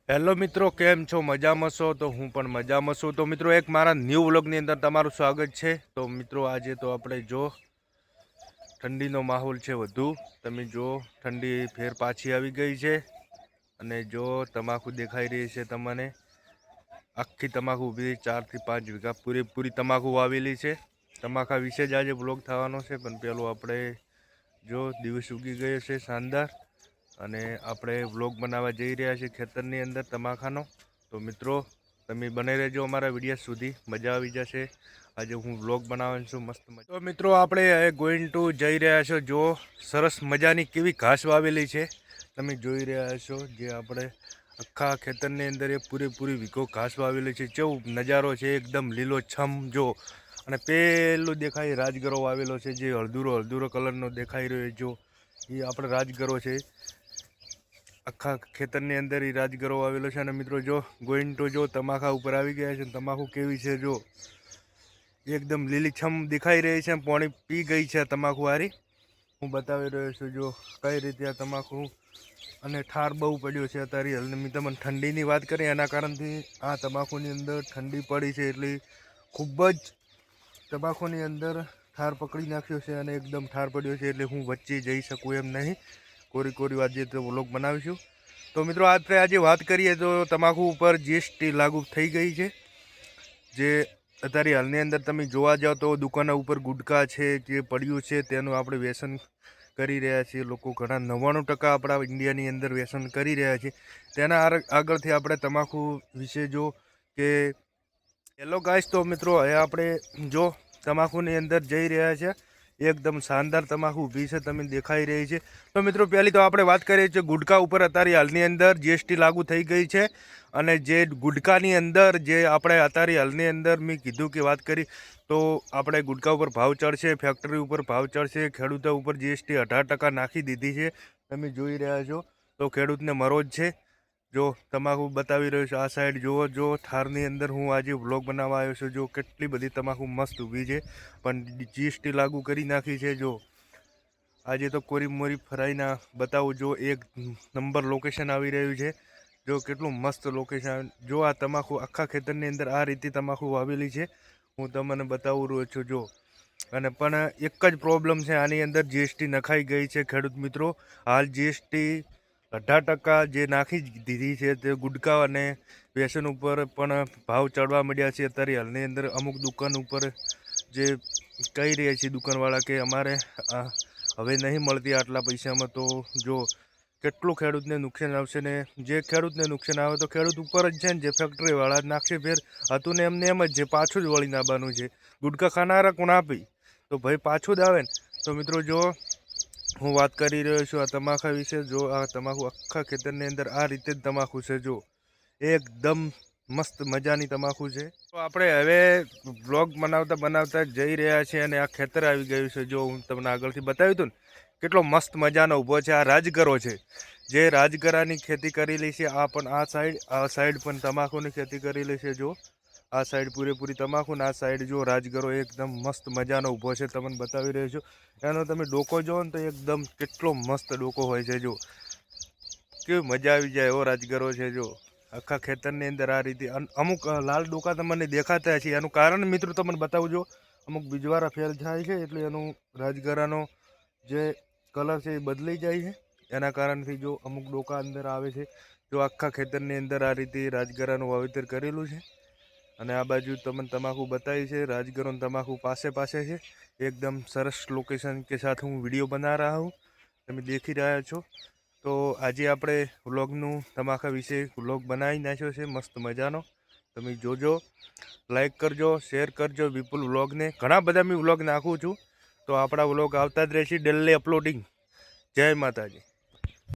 Hello મિત્રો, કેમ છો? મજામાં છો? તો હું પણ મજામાં છું. તો મિત્રો, એક મારા ન્યૂ વ્લોગની અંદર તમારું સ્વાગત છે. તો મિત્રો, આજે તો આપણે જો ઠંડીનો માહોલ છે વધુ. તમે જો ઠંડી ફેર પાછી આવી ગઈ છે અને જો તમાકુ દેખાઈ રહી છે તમને. આખી તમાકુ ઊભી 4 થી 5 વીઘા પૂરેપૂરી તમાકુ વાવેલી છે. તમાકા વિશે જ આજે વ્લોગ થવાનો છે, પણ પેલું આપણે જો દિવસ ઉગી ગયો છે શાનદાર, અને આપણે વ્લોગ બનાવવા જઈ રહ્યા છીએ ખેતરની અંદર તમાકાનો. તો મિત્રો, તમે બને રહેજો અમારા વિડીયો સુધી, મજા આવી જશે. આજે હું વ્લોગ બનાવવાનો છું મસ્ત મજા. તો મિત્રો, આપણે ગોઈંગ ટુ જઈ રહ્યા છો. જો સરસ મજાની કેવી ઘાસ વાવેલી છે તમે જોઈ રહ્યા છો. જે આપણે આખા ખેતરની અંદર એ પૂરેપૂરી વીઘો ઘાસ વાવેલી છે. કેવું નજારો છે, એકદમ લીલો છમ. જો અને પેલું દેખાય રાજગરો વાવેલો છે, જે હળદુરો હળદુરો કલરનો દેખાઈ રહ્યો. જો એ આપણે રાજગરો છે. આખા ખેતરની અંદર એ રાજગરો આવેલો છે. અને મિત્રો જો ગોઈંગ ટુ જો તમાકા ઉપર આવી ગયા છે. તમાકુ કેવી છે જો એકદમ લીલીછમ દેખાઈ રહી છે. પાણી પી ગઈ છે તમાકુ હારી. હું બતાવી રહ્યો છું જો કઈ રીતે આ તમાકુ, અને ઠાર બહુ પડ્યો છે અત્યારે. મેં તમને ઠંડીની વાત કરી, એના કારણથી આ તમાકુની અંદર ઠંડી પડી છે, એટલે ખૂબ જ તમાકુની અંદર ઠાર પકડી નાખ્યો છે અને એકદમ ઠાર પડ્યો છે. એટલે હું વચ્ચે જઈ શકું એમ નહીં. કોરી વાત જે તો વ્લોગ બનાવીશું. તો મિત્રો, આપણે આજે વાત કરીએ તો તમાકુ ઉપર જીએસટી લાગુ થઈ ગઈ છે. જે અત્યારે હાલની અંદર તમે જોવા જાઓ તો દુકાનો ઉપર ગુટકા છે જે પડ્યું છે, તેનું આપણે વ્યસન કરી રહ્યા છીએ. લોકો ઘણા 99% આપણા ઇન્ડિયાની અંદર વ્યસન કરી રહ્યા છે. તેના આગળથી આપણે તમાકુ વિશે જો કે હેલો ગાઈસ. તો મિત્રો, હવે આપણે જો તમાકુની અંદર જઈ રહ્યા છે. એકદમ શાનદાર તમાકુ ઊભી છે, તમે દેખાઈ રહી છે. તો મિત્રો, પહેલી તો આપણે વાત કરીએ છીએ ગુટકા ઉપર. અત્યારે હાલની અંદર જીએસટી લાગુ થઈ ગઈ છે, અને જે ગુટકાની અંદર જે આપણે અત્યારે હાલની અંદર મેં કીધું કે વાત કરી, તો આપણે ગુટકા ઉપર ભાવ ચડશે, ફેક્ટરી ઉપર ભાવ ચડશે, ખેડૂતો ઉપર જીએસટી 18% નાખી દીધી છે. તમે જોઈ રહ્યા છો. તો ખેડૂતને મરો જ છે. જો તમાકુ બતાવી રહ્યો છે આ સાઈડ જુઓ. જો થારની અંદર હું આજે વ્લોગ બનાવવા આવ્યો છું. જો કેટલી બધી તમાકુ મસ્ત ઊભી છે, પણ જીએસટી લાગુ કરી નાખી છે. જો આજે તો કોરી મોરી ફરાઈના બતાવું. જો એક નંબર લોકેશન આવી રહ્યું છે. જો કેટલું મસ્ત લોકેશન. જો આ તમાકુ આખા ખેતરની અંદર આ રીતે તમાકુ વાવેલી છે, હું તમને બતાવું રહ્યો છું. જો અને પણ એક જ પ્રોબ્લેમ છે આની અંદર, જીએસટી નખાઈ ગઈ છે ખેડૂત મિત્રો. હાલ જીએસટી 18% જે નાખી દીધી છે, તે ગુટકા અને વ્યસન ઉપર પણ ભાવ ચડવા મળ્યા છે અત્યારે હાલની અંદર. અમુક દુકાન ઉપર જે કહી રહ્યા છે દુકાનવાળા કે અમારે હવે નહીં મળતી આટલા પૈસામાં. તો જો કેટલું ખેડૂતને નુકસાન આવશે, ને જે ખેડૂતને નુકસાન આવે તો ખેડૂત ઉપર જ છે ને, જે ફેક્ટરીવાળા નાખશે. ફેર હતું ને એમને એમ જ છે, પાછું જ વળી નાખવાનું છે. ગુટકા ખાનારા કોણ આપી તો ભાઈ પાછું જ આવે ને. તો મિત્રો જો હું વાત કરી રહ્યો છું આ તમાકુ વિશે. જો આ તમાકુ આખા ખેતરની અંદર આ રીતે જ તમાકુ છે. જો એકદમ મસ્ત મજાની તમાકુ છે. તો આપણે હવે વ્લોગ બનાવતા જઈ રહ્યા છીએ, અને આ ખેતર આવી ગયું છે. જો હું તમને આગળથી બતાવ્યું હતું ને, કેટલો મસ્ત મજાનો ઊભો છે. આ રાજગરો છે, જે રાજગરાની ખેતી કરેલી છે. આ સાઈડ પણ તમાકુની ખેતી કરેલી છે. જો આ સાઈડ પૂરેપૂરી તમાકુ, ને આ સાઈડ જો રાજગરો એકદમ મસ્ત મજાનો ઊભો છે. તમને બતાવી રહ્યો છું. એનો તમે ડોકો જો ને તો એકદમ કેટલો મસ્ત ડોકો હોય છે. જો કેવી મજા આવી જાય એવો રાજગરો છે. જો આખા ખેતરની અંદર આ રીતે અમુક લાલ ડોકા તમને દેખાતા છે. એનું કારણ મિત્રો તમને બતાવું. જો અમુક બીજવારા ફેલ થાય છે, એટલે એનું રાજગરાનો જે કલર છે એ બદલાઈ જાય છે. એના કારણથી જો અમુક ડોકા અંદર આવે છે. જો આખા ખેતરની અંદર આ રીતે રાજગરાનું વાવેતર કરેલું છે. અને આ બાજુ તમને તમાકુ બતાવી છે. રાજગરો તમાકુ પાસે છે. एकदम सरस लोकेशन के साथ हूँ वीडियो बना रहा हूँ, તમે દેખી રહ્યા છો. તો આજે આપણે વ્લોગનું તમાકા વિશે વ્લોગ બનાવી નાખ્યો છે મસ્ત મજાનો. તમે જોજો, લાઈક કરજો, શેર કરજો વિપુલ વ્લોગને. ઘણા બધા મેં વ્લોગ નાખું છું, તો આપણા વ્લોગ આવતા જ રહેશે ડેલી અપલોડિંગ. જય માતાજી.